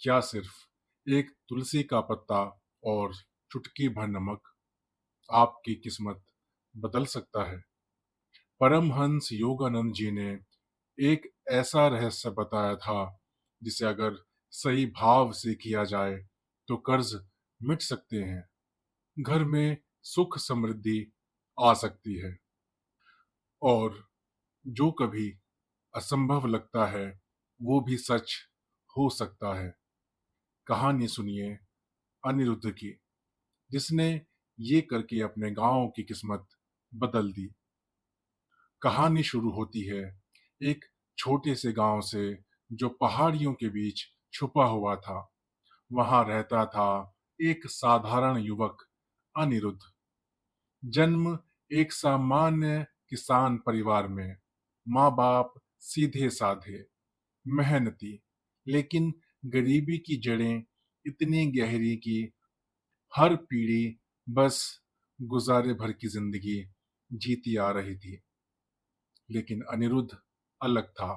क्या सिर्फ एक तुलसी का पत्ता और चुटकी भर नमक आपकी किस्मत बदल सकता है? परमहंस योगानंद जी ने एक ऐसा रहस्य बताया था जिसे अगर सही भाव से किया जाए तो कर्ज मिट सकते हैं, घर में सुख समृद्धि आ सकती है और जो कभी असंभव लगता है वो भी सच हो सकता है। कहानी सुनिए अनिरुद्ध की, जिसने ये करके अपने गांव की किस्मत बदल दी। कहानी शुरू होती है एक छोटे से गांव से जो पहाड़ियों के बीच छुपा हुआ था। वहां रहता था एक साधारण युवक अनिरुद्ध। जन्म एक सामान्य किसान परिवार में, माँ बाप सीधे साधे मेहनती, लेकिन गरीबी की जड़ें इतनी गहरी कि हर पीढ़ी बस गुजारे भर की जिंदगी जीती आ रही थी। लेकिन अनिरुद्ध अलग था।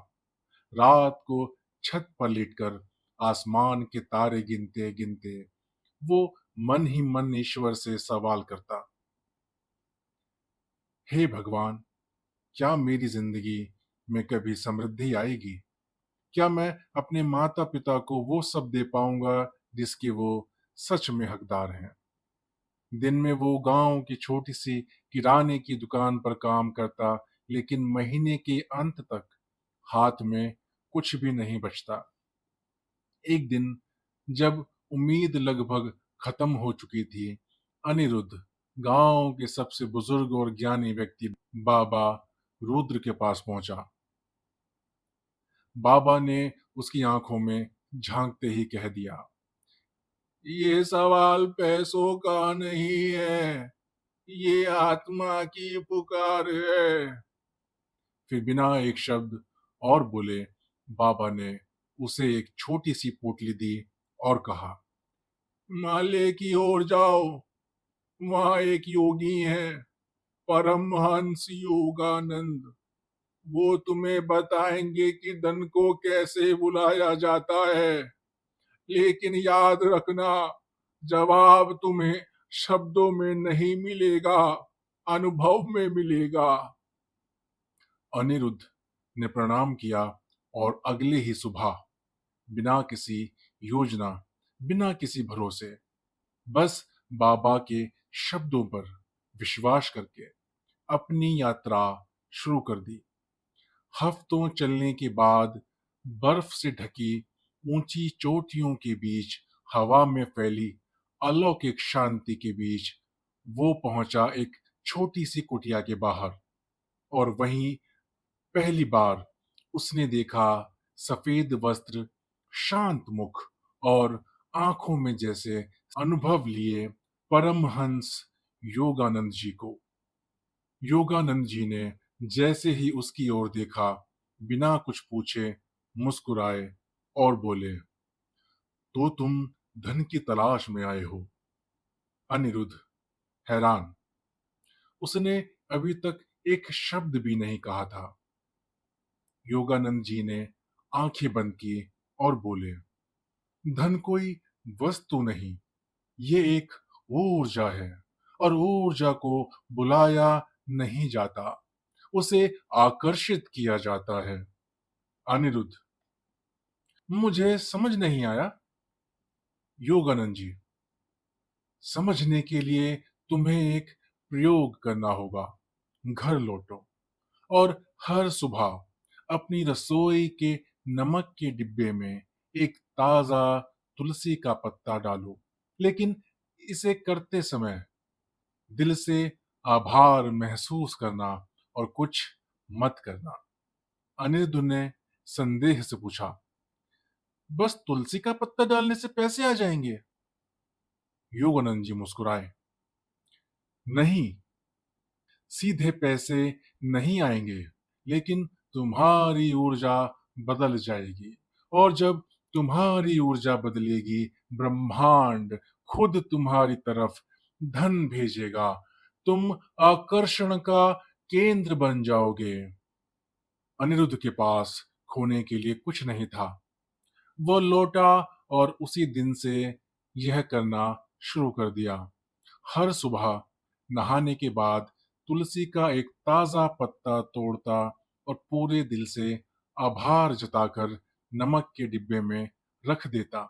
रात को छत पर लेटकर आसमान के तारे गिनते गिनते वो मन ही मन ईश्वर से सवाल करता, हे भगवान, क्या मेरी जिंदगी में कभी समृद्धि आएगी? क्या मैं अपने माता पिता को वो सब दे पाऊंगा जिसके वो सच में हकदार हैं? दिन में वो गांव की छोटी सी किराने की दुकान पर काम करता, लेकिन महीने के अंत तक हाथ में कुछ भी नहीं बचता। एक दिन जब उम्मीद लगभग खत्म हो चुकी थी, अनिरुद्ध गांव के सबसे बुजुर्ग और ज्ञानी व्यक्ति बाबा रुद्र के पास पहुंचा। बाबा ने उसकी आंखों में झांकते ही कह दिया, ये सवाल पैसों का नहीं है, ये आत्मा की पुकार है। फिर बिना एक शब्द और बोले बाबा ने उसे एक छोटी सी पोटली दी और कहा, माले की ओर जाओ, वहां एक योगी है, परमहंस योगानंद। वो तुम्हें बताएंगे कि धन को कैसे बुलाया जाता है। लेकिन याद रखना, जवाब तुम्हें शब्दों में नहीं मिलेगा, अनुभव में मिलेगा। अनिरुद्ध ने प्रणाम किया और अगले ही सुबह बिना किसी योजना, बिना किसी भरोसे, बस बाबा के शब्दों पर विश्वास करके अपनी यात्रा शुरू कर दी। हफ्तों चलने के बाद बर्फ से ढकी ऊंची चोटियों के बीच हवा में फैली अलौकिक शांति के बीच वो पहुंचा एक छोटी सी कुटिया के बाहर। और वहीं पहली बार उसने देखा सफेद वस्त्र, शांत मुख और आंखों में जैसे अनुभव लिए परमहंस योगानंद जी को। योगानंद जी ने जैसे ही उसकी ओर देखा, बिना कुछ पूछे मुस्कुराए और बोले, तो तुम धन की तलाश में आए हो? अनिरुद्ध हैरान, उसने अभी तक एक शब्द भी नहीं कहा था। योगानंद जी ने आंखें बंद की और बोले, धन कोई वस्तु नहीं, ये एक ऊर्जा है और ऊर्जा को बुलाया नहीं जाता, उसे आकर्षित किया जाता है। अनिरुद्ध, मुझे समझ नहीं आया। योगानंद जी, समझने के लिए तुम्हें एक प्रयोग करना होगा। घर लौटो और हर सुबह अपनी रसोई के नमक के डिब्बे में एक ताजा तुलसी का पत्ता डालो। लेकिन इसे करते समय दिल से आभार महसूस करना और कुछ मत करना। अनिरुद्ध ने संदेह से पूछा, बस तुलसी का पत्ता डालने से पैसे आ जाएंगे? योगानंद जी मुस्कुराए, नहीं, सीधे पैसे नहीं आएंगे, लेकिन तुम्हारी ऊर्जा बदल जाएगी। और जब तुम्हारी ऊर्जा बदलेगी, ब्रह्मांड खुद तुम्हारी तरफ धन भेजेगा। तुम आकर्षण का केंद्र बन जाओगे। अनिरुद्ध के पास खोने के लिए कुछ नहीं था। वो लौटा और उसी दिन से यह करना शुरू कर दिया। हर सुबह नहाने के बाद तुलसी का एक ताजा पत्ता तोड़ता और पूरे दिल से आभार जताकर नमक के डिब्बे में रख देता।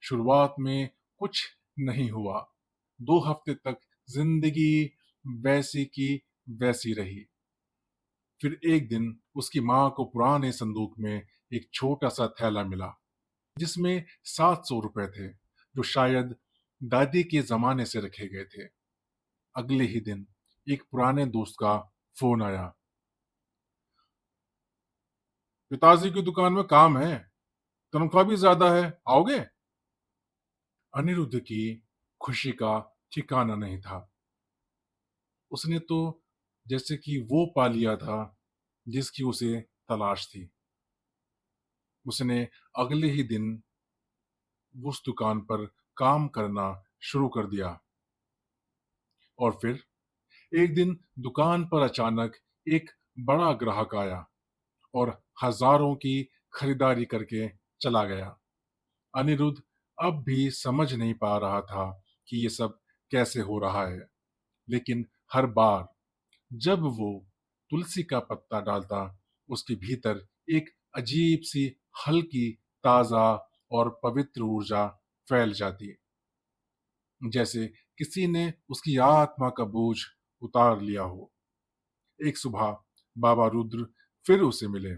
शुरुआत में कुछ नहीं हुआ। 2 हफ्ते तक जिंदगी वैसी की वैसी रही। फिर एक दिन उसकी माँ को पुराने संदूक में एक छोटा सा थैला मिला जिसमें 700 रुपए थे, जो शायद दादी के जमाने से रखे गए थे। अगले ही दिन एक पुराने दोस्त का फोन आया। पिताजी की दुकान में काम है, तनख्वाह भी ज्यादा है, आओगे? अनिरुद्ध की खुशी का ठिकाना नहीं था। उसने तो जैसे कि वो पा लिया था जिसकी उसे तलाश थी। उसने अगले ही दिन उस दुकान पर काम करना शुरू कर दिया और फिर एक दिन दुकान पर अचानक एक बड़ा ग्राहक आया और हजारों की खरीदारी करके चला गया। अनिरुद्ध अब भी समझ नहीं पा रहा था कि ये सब कैसे हो रहा है, लेकिन हर बार जब वो तुलसी का पत्ता डालता, उसके भीतर एक अजीब सी हल्की, ताजा और पवित्र ऊर्जा फैल जाती, जैसे किसी ने उसकी आत्मा का बोझ उतार लिया हो। एक सुबह बाबा रुद्र फिर उसे मिले।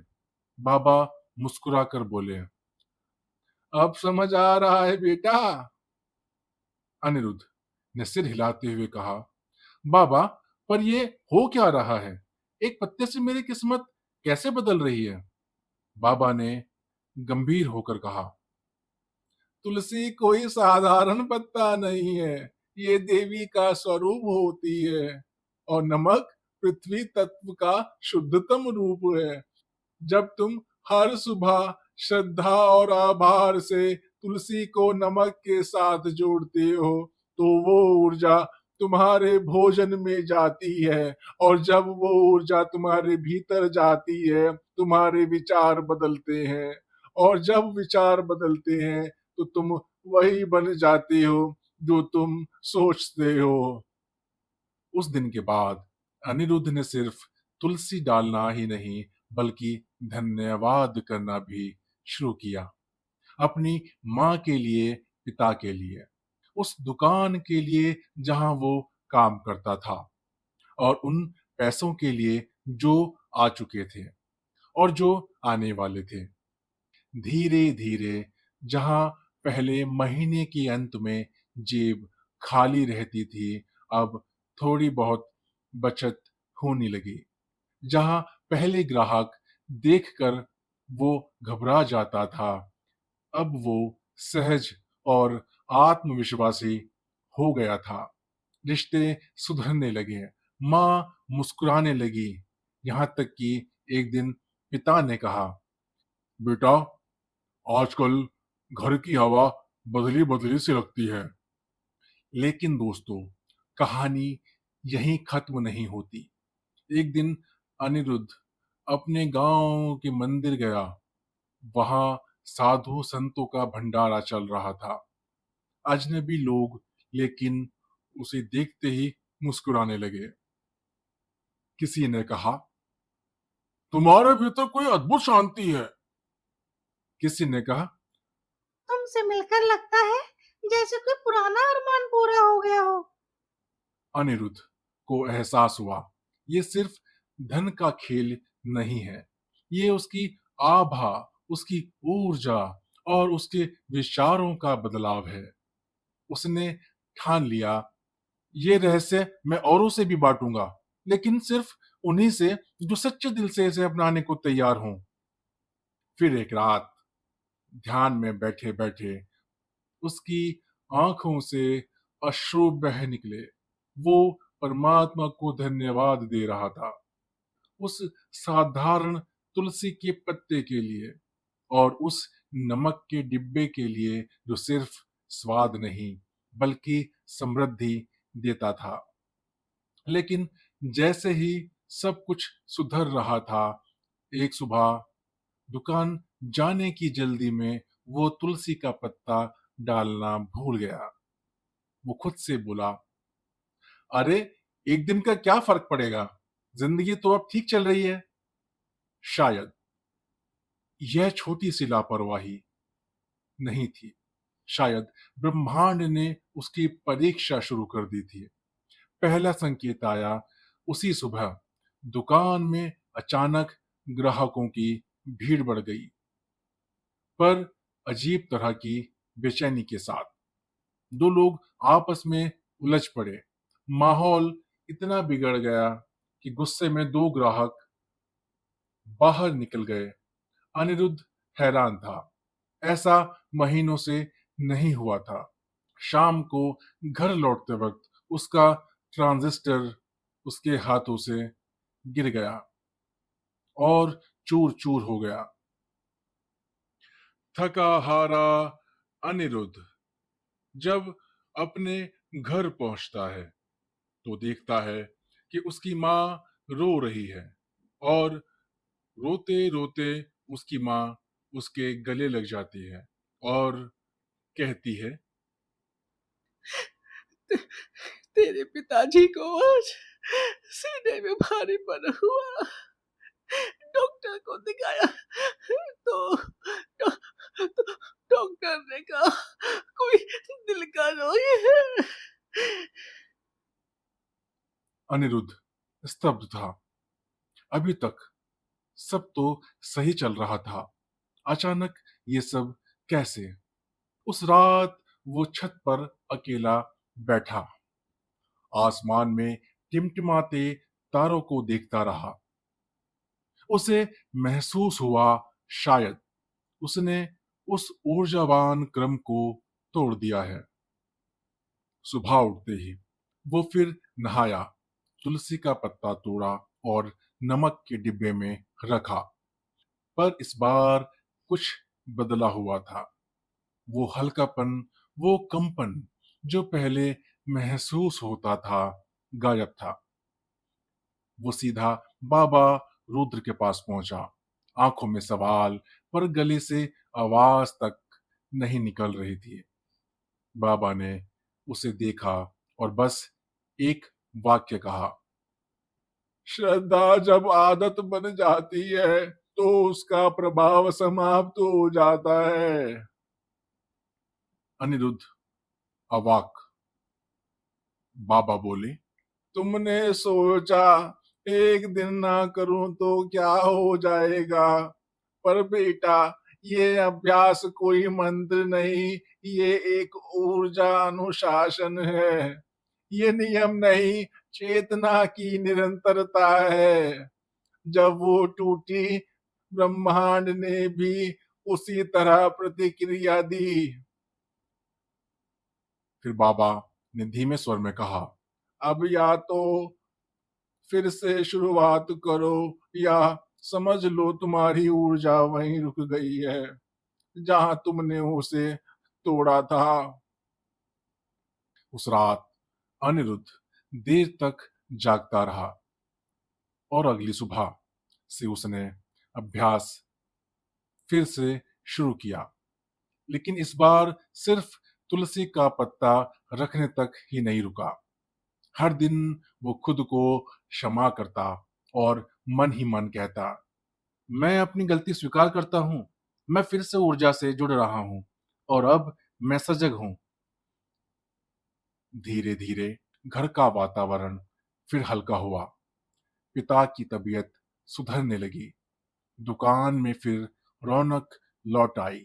बाबा मुस्कुराकर बोले, अब समझ आ रहा है बेटा? अनिरुद्ध ने सिर हिलाते हुए कहा, बाबा, पर ये हो क्या रहा है? एक पत्ते से मेरी किस्मत कैसे बदल रही है? बाबा ने गंभीर होकर कहा, तुलसी कोई साधारण पत्ता नहीं है, ये देवी का स्वरूप होती है और नमक पृथ्वी तत्व का शुद्धतम रूप है। जब तुम हर सुबह श्रद्धा और आभार से तुलसी को नमक के साथ जोड़ते हो, तो वो ऊर्जा तुम्हारे भोजन में जाती है और जब वो ऊर्जा तुम्हारे भीतर जाती है, तुम्हारे विचार बदलते हैं और जब विचार बदलते हैं, तो तुम वही बन जाते हो जो तुम सोचते हो। उस दिन के बाद अनिरुद्ध ने सिर्फ तुलसी डालना ही नहीं, बल्कि धन्यवाद करना भी शुरू किया। अपनी माँ के लिए, पिता के लिए, उस दुकान के लिए जहां वो काम करता था, और उन पैसों के लिए जो आ चुके थे और जो आने वाले थे। धीरे धीरे जहां पहले महीने के अंत में जेब खाली रहती थी, अब थोड़ी बहुत बचत होने लगी। जहां पहले ग्राहक देखकर वो घबरा जाता था, अब वो सहज और आत्मविश्वासी हो गया था। रिश्ते सुधरने लगे, माँ मुस्कुराने लगी, यहाँ तक कि एक दिन पिता ने कहा, बेटा, आजकल घर की हवा बदली बदली सी लगती है। लेकिन दोस्तों, कहानी यहीं खत्म नहीं होती। एक दिन अनिरुद्ध अपने गांव के मंदिर गया। वहां साधु संतों का भंडारा चल रहा था। अजनबी लोग लेकिन उसे देखते ही मुस्कुराने लगे। किसी ने कहा, तुम्हारे भीतर कोई अद्भुत शांति है। किसी ने कहा, तुमसे मिलकर लगता है जैसे कोई पुराना अरमान पूरा हो गया हो। अनिरुद्ध को एहसास हुआ, ये सिर्फ धन का खेल नहीं है, ये उसकी आभा, उसकी ऊर्जा और उसके विचारों का बदलाव है। उसने ठान लिया, ये रहस्य मैं औरों से भी बांटूंगा, लेकिन सिर्फ उन्हीं से जो सच्चे दिल से इसे अपनाने को तैयार हों। फिर एक रात ध्यान में बैठे बैठे उसकी आंखों से अश्रु बह निकले। वो परमात्मा को धन्यवाद दे रहा था, उस साधारण तुलसी के पत्ते के लिए और उस नमक के डिब्बे के लिए जो सिर्फ स्वाद नहीं, बल्कि समृद्धि देता था। लेकिन जैसे ही सब कुछ सुधर रहा था, एक सुबह दुकान जाने की जल्दी में वो तुलसी का पत्ता डालना भूल गया। वो खुद से बोला, अरे एक दिन का क्या फर्क पड़ेगा, जिंदगी तो अब ठीक चल रही है। शायद यह छोटी सी लापरवाही नहीं थी, शायद ब्रह्मांड ने उसकी परीक्षा शुरू कर दी थी। पहला संकेत आया उसी सुबह। दुकान में अचानक ग्राहकों की भीड़ बढ़ गई, पर अजीब तरह की बेचैनी के साथ। दो लोग आपस में उलझ पड़े। माहौल इतना बिगड़ गया कि गुस्से में दो ग्राहक बाहर निकल गए। अनिरुद्ध हैरान था, ऐसा महीनों से नहीं हुआ था। शाम को घर लौटते वक्त उसका ट्रांजिस्टर उसके हाथों से गिर गया और चूर चूर हो गया। थका हारा अनिरुद्ध जब अपने घर पहुंचता है तो देखता है कि उसकी माँ रो रही है, और रोते रोते उसकी माँ उसके गले लग जाती है और कहती है, तेरे पिताजी को आज सीने में भारीपन हुआ। डॉक्टर को दिखाया तो डॉक्टर ने कहा कोई दिल का रोग है। अनिरुद्ध स्तब्ध था। अभी तक सब तो सही चल रहा था, अचानक ये सब कैसे? उस रात वो छत पर अकेला बैठा, आसमान में टिमटिमाते तारों को देखता रहा। उसे महसूस हुआ शायद उसने उस ऊर्जावान क्रम को तोड़ दिया है। सुबह उठते ही वो फिर नहाया, तुलसी का पत्ता तोड़ा और नमक के डिब्बे में रखा। पर इस बार कुछ बदला हुआ था। वो हल्कापन, वो कंपन जो पहले महसूस होता था, गायब था। वो सीधा बाबा रुद्र के पास पहुंचा, आंखों में सवाल, पर गले से आवाज तक नहीं निकल रही थी। बाबा ने उसे देखा और बस एक वाक्य कहा, श्रद्धा जब आदत बन जाती है तो उसका प्रभाव समाप्त हो जाता है। अनिरुद्ध अवाक। बाबा बोले, तुमने सोचा एक दिन ना करूं तो क्या हो जाएगा, पर बेटा ये अभ्यास कोई मंत्र नहीं, ये एक ऊर्जा अनुशासन है। ये नियम नहीं, चेतना की निरंतरता है। जब वो टूटी, ब्रह्मांड ने भी उसी तरह प्रतिक्रिया दी। फिर बाबा ने धीमे स्वर में कहा, अब या तो फिर से शुरुआत करो, या समझ लो तुम्हारी ऊर्जा वहीं रुक गई है जहां तुमने उसे तोड़ा था। उस रात अनिरुद्ध देर तक जागता रहा और अगली सुबह से उसने अभ्यास फिर से शुरू किया, लेकिन इस बार सिर्फ तुलसी का पत्ता रखने तक ही नहीं रुका। हर दिन वो खुद को क्षमा करता और मन ही मन कहता, मैं अपनी गलती स्वीकार करता हूँ, मैं फिर से ऊर्जा से जुड़ रहा हूँ और अब मैं सजग हूँ। धीरे धीरे घर का वातावरण फिर हल्का हुआ। पिता की तबीयत सुधरने लगी। दुकान में फिर रौनक लौट आई।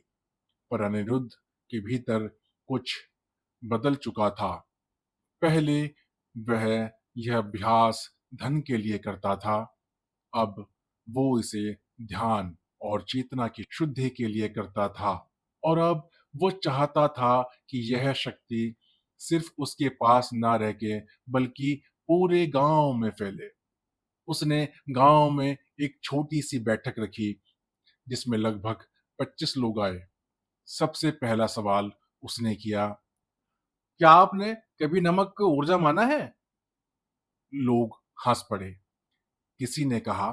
पर अनिरुद्ध के भीतर कुछ बदल चुका था। पहले वह यह अभ्यास धन के लिए करता था, अब वो इसे ध्यान और चेतना की शुद्धि के लिए करता था। और अब वो चाहता था कि यह शक्ति सिर्फ उसके पास ना रह के बल्कि पूरे गांव में फैले। उसने गांव में एक छोटी सी बैठक रखी जिसमें लगभग 25 लोग आए। सबसे पहला सवाल उसने किया, क्या आपने कभी नमक को ऊर्जा माना है? लोग हंस पड़े। किसी ने कहा,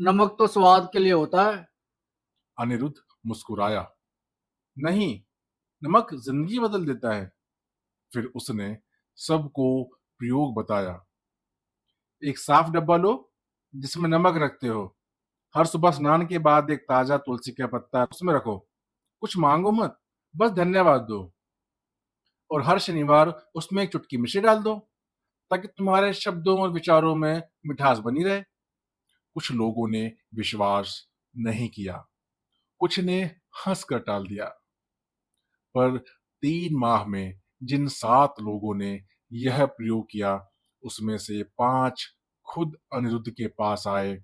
नमक तो स्वाद के लिए होता है। अनिरुद्ध मुस्कुराया, नहीं, नमक जिंदगी बदल देता है। फिर उसने सबको प्रयोग बताया। एक साफ डब्बा लो जिसमें नमक रखते हो। हर सुबह स्नान के बाद एक ताजा तुलसी का पत्ता उसमें रखो। कुछ मांगो मत, बस धन्यवाद दो। और हर शनिवार उसमें एक चुटकी मिश्री डाल दो, ताकि तुम्हारे शब्दों और विचारों में मिठास बनी रहे। कुछ लोगों ने विश्वास नहीं किया, कुछ ने हंसकर टाल दिया। पर 3 माह में जिन 7 लोगों ने यह प्रयोग किया, उसमें से 5 खुद अनिरुद्ध के पास आए।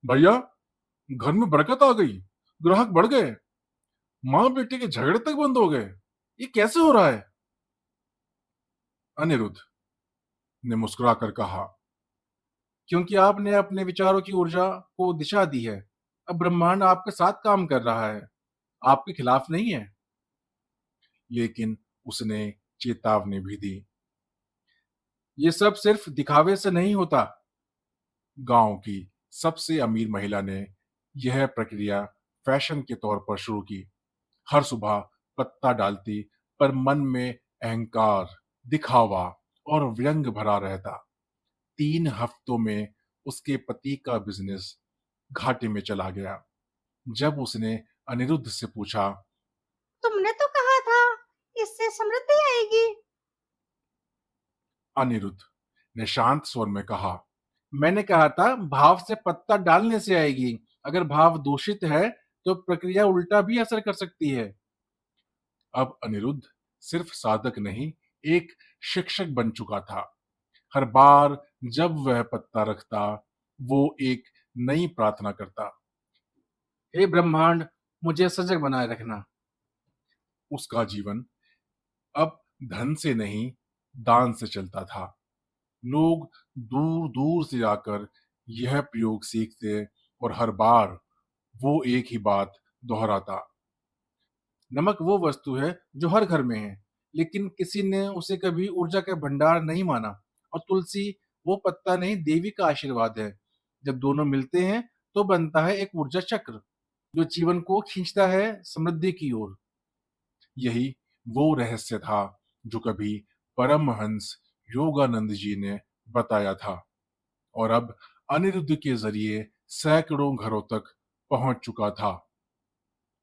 भैया, घर में बरकत आ गई, ग्राहक बढ़ गए, माँ बेटे के झगड़े तक बंद हो गए। ये कैसे हो रहा है? अनिरुद्ध ने मुस्कुराकर कहा, क्योंकि आपने अपने विचारों की ऊर्जा को दिशा दी है। अब ब्रह्मांड आपके साथ काम कर रहा है, आपके खिलाफ नहीं है। लेकिन उसने चेतावनी भी दी, ये सब सिर्फ दिखावे से नहीं होता। गांव की सबसे अमीर महिला ने यह प्रक्रिया फैशन के तौर पर शुरू की। हर सुबह पत्ता डालती, पर मन में अहंकार, दिखावा और व्यंग भरा रहता। 3 हफ्तों में उसके पति का बिजनेस घाटे में चला गया। जब उसने अनिरुद्ध से पूछा, तुमने तो कहा था इससे समृद्धि आएगी। अनिरुद्ध ने शांत स्वर में कहा, मैंने कहा था भाव से पत्ता डालने से आएगी। अगर भाव दूषित है तो प्रक्रिया उल्टा भी असर कर सकती है। अब अनिरुद्ध सिर्फ साधक नहीं, एक शिक्षक बन चुका था। हर बार जब वह पत्ता रखता, वो एक नई प्रार्थना करता। हे ब्रह्मांड, मुझे सजग बनाए रखना। उसका जीवन अब धन से नहीं, दान से चलता था। लोग दूर दूर से आकर यह प्रयोग सीखते, और हर बार वो एक ही बात दोहराता, नमक वो वस्तु है जो हर घर में है, लेकिन किसी ने उसे कभी ऊर्जा का भंडार नहीं माना। और तुलसी वो पत्ता नहीं, देवी का आशीर्वाद है। जब दोनों मिलते हैं तो बनता है एक ऊर्जा चक्र, जो जीवन को खींचता है समृद्धि की ओर। यही वो रहस्य था जो कभी परमहंस योगानंद जी ने बताया था, और अब अनिरुद्ध के जरिए सैकड़ों घरों तक पहुंच चुका था।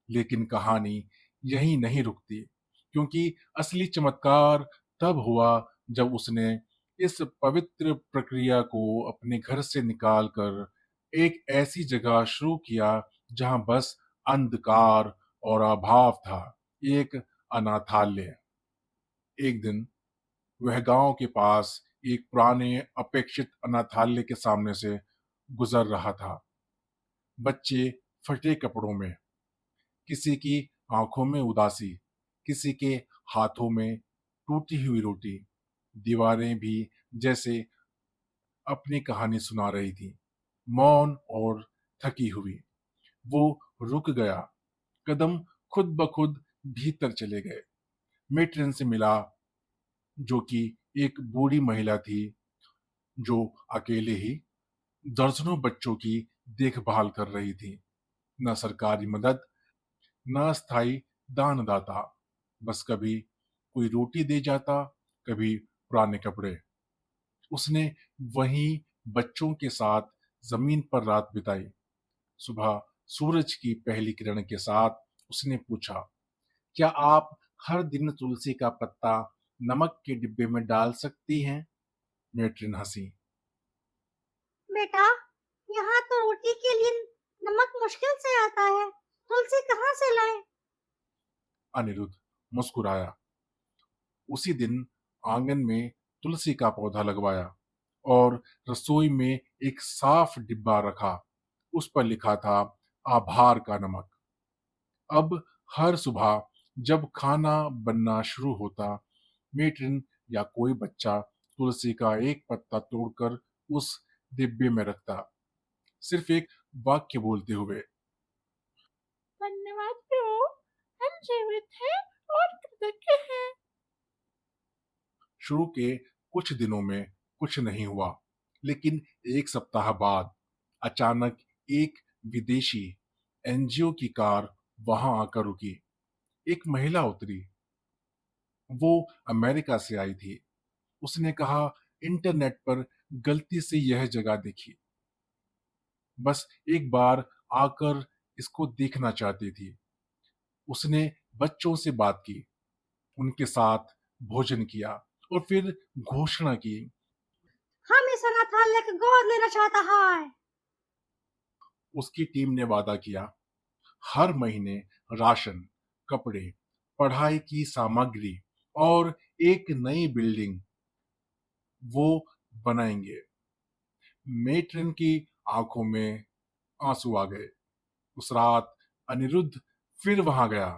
लेकिन कहानी यहीं नहीं रुकती, क्योंकि असली चमत्कार तब हुआ जब उसने इस पवित्र प्रक्रिया को अपने घर से निकालकर एक ऐसी जगह शुरू किया जहां बस अंधकार और अभाव था। एक अनाथालय। एक दिन वह गांव के पास एक पुराने अपेक्षित अनाथालय के सामने से गुजर रहा था। बच्चे फटे कपड़ों में, किसी की आंखों में उदासी, किसी के हाथों में टूटी हुई रोटी। दीवारें भी जैसे अपनी कहानी सुना रही थी, मौन और थकी हुई। वो रुक गया, कदम खुद ब खुद भीतर चले गए। मेट्रन से मिला, जो कि एक बूढ़ी महिला थी, जो अकेले ही दर्जनों बच्चों की देखभाल कर रही थी। न सरकारी मदद, न स्थायी दानदाता, बस कभी कोई रोटी दे जाता, कभी पुराने कपड़े। उसने वहीं बच्चों के साथ जमीन पर रात बिताई। सुबह सूरज की पहली किरण के साथ उसने पूछा, क्या आप हर दिन तुलसी का पत्ता नमक के डिब्बे में डाल सकती हैं? मेट्रिन हंसी। बेटा, यहाँ तो रोटी के लिए नमक मुश्किल से आता है, तुलसी कहाँ से लाएं? अनिरुद्ध मुस्कुराया। उसी दिन आंगन में तुलसी का पौधा लगवाया, और रसोई में एक साफ डिब्बा रखा। उस पर लिखा था, आभार का नमक। अब हर सुबह जब खाना बनना शुरू होता, मेट्रिन या कोई बच्चा तुलसी का एक पत्ता तोड़कर उस डिब्बे में रखता, सिर्फ एक वाक्य बोलते हुए, धन्यवाद प्रभु, हम जीवित हैं और कृतज्ञ हैं। शुरू के कुछ दिनों में कुछ नहीं हुआ, लेकिन एक सप्ताह बाद अचानक एक विदेशी एनजीओ की कार वहां आकर रुकी। एक महिला उतरी। वो अमेरिका से आई थी। उसने कहा, इंटरनेट पर गलती से यह जगह देखी, बस एक बार आकर इसको देखना चाहती थी। उसने बच्चों से बात की, उनके साथ भोजन किया और फिर घोषणा की। हम इस अनाथालय को गोद लेना चाहता है। उसकी टीम ने वादा किया, हर महीने राशन, कपड़े, पढ़ाई की सामग्री और एक नई बिल्डिंग वो बनाएंगे। मेट्रन की आंखों में आंसू आ गए। उस रात अनिरुद्ध फिर वहां गया।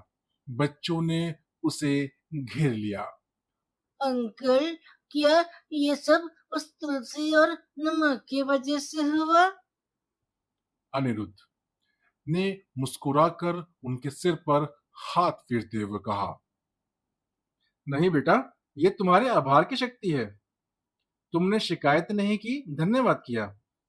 बच्चों ने उसे घेर लिया। अंकल, क्या ये सब उस तुलसी और नमक की वजह से हुआ? अनिरुद्ध ने मुस्कुराकर उनके सिर पर हाथ फेरते हुए कहा, नहीं बेटा, ये तुम्हारे आभार की शक्ति है। तुमने शिकायत नहीं की, धन्यवाद किया।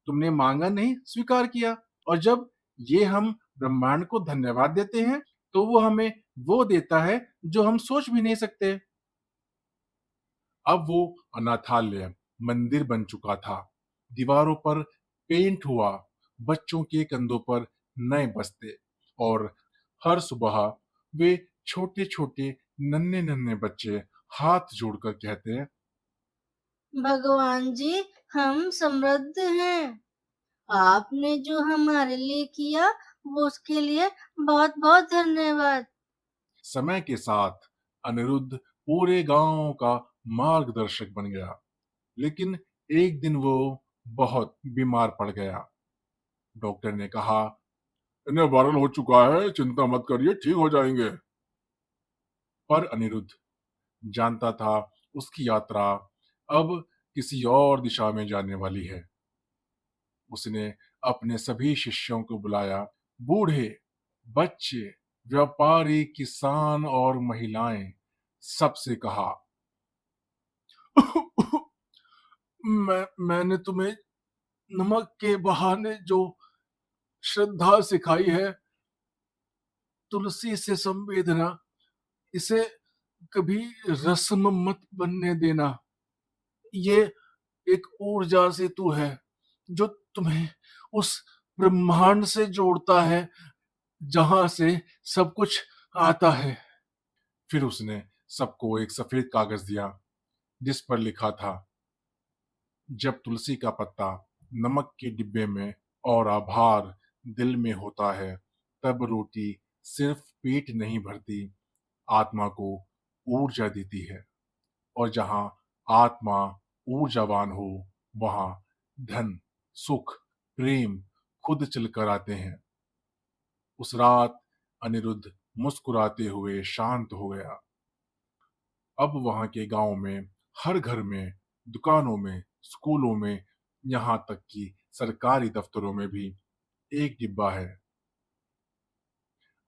तुमने मांगा नहीं, स्वीकार किया। और जब ये हम ब्रह्मांड को धन्यवाद देते हैं, तो वो हमें वो देता है जो हम सोच भी नहीं सकते। अब वो अनाथालय मंदिर बन चुका था। दीवारों पर पेंट हुआ, बच्चों के कंधों पर नए बस्ते, और हर सुबह वे छोटे छोटे नन्हे नन्हे बच्चे हाथ जोड़कर कहते हैं, भगवान जी, हम समृद्ध हैं। आपने जो हमारे लिए किया, वो उसके लिए बहुत बहुत धन्यवाद। समय के साथ अनिरुद्ध पूरे गांव का मार्गदर्शक बन गया। लेकिन एक दिन वो बहुत बीमार पड़ गया। डॉक्टर ने कहा, इन्हें वायरल हो चुका है, चिंता मत करिए, ठीक हो जाएंगे। पर अनिरुद्ध जानता था उसकी यात्रा अब किसी और दिशा में जाने वाली है। उसने अपने सभी शिष्यों को बुलाया, बूढ़े, बच्चे, व्यापारी, किसान और महिलाएं, सबसे कहा, मैंने तुम्हें नमक के बहाने जो श्रद्धा सिखाई है, तुलसी से संवेदना, इसे कभी रस्म मत बनने देना। ये एक ऊर्जा सेतु है जो तुम्हें उस ब्रह्मांड से जोड़ता है जहां से सब कुछ आता है। फिर उसने सबको एक सफेद कागज दिया जिस पर लिखा था, जब तुलसी का पत्ता नमक के डिब्बे में और आभार दिल में होता है, तब रोटी सिर्फ पेट नहीं भरती, आत्मा को ऊर्जा देती है। और जहाँ आत्मा ऊर्जावान हो, वहाँ धन, सुख, प्रेम खुद चलकर आते हैं। उस रात अनिरुद्ध मुस्कुराते हुए शांत हो गया। अब वहां के गांव में हर घर में, दुकानों में, स्कूलों में, यहाँ तक कि सरकारी दफ्तरों में भी एक डिब्बा है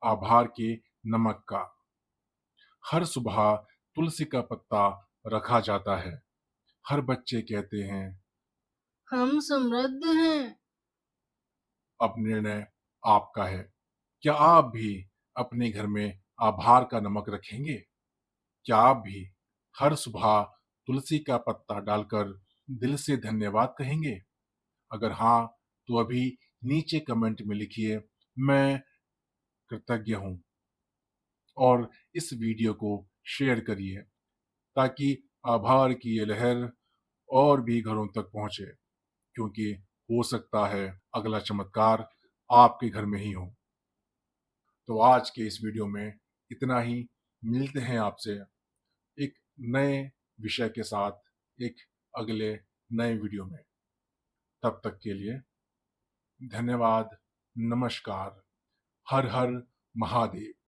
आभार के नमक का। हर सुबह तुलसी का पत्ता रखा जाता है। हर बच्चे कहते हैं, हम समृद्ध हैं। अब निर्णय आपका है। क्या आप भी अपने घर में आभार का नमक रखेंगे? क्या आप भी हर सुबह तुलसी का पत्ता डालकर दिल से धन्यवाद कहेंगे? अगर हाँ, तो अभी नीचे कमेंट में लिखिए, मैं कृतज्ञ हूँ, और इस वीडियो को शेयर करिए ताकि आभार की ये लहर और भी घरों तक पहुंचे, क्योंकि हो सकता है अगला चमत्कार आपके घर में ही हो। तो आज के इस वीडियो में इतना ही। मिलते हैं आपसे एक नए विषय के साथ एक अगले नए वीडियो में। तब तक के लिए धन्यवाद, नमस्कार, हर हर महादेव।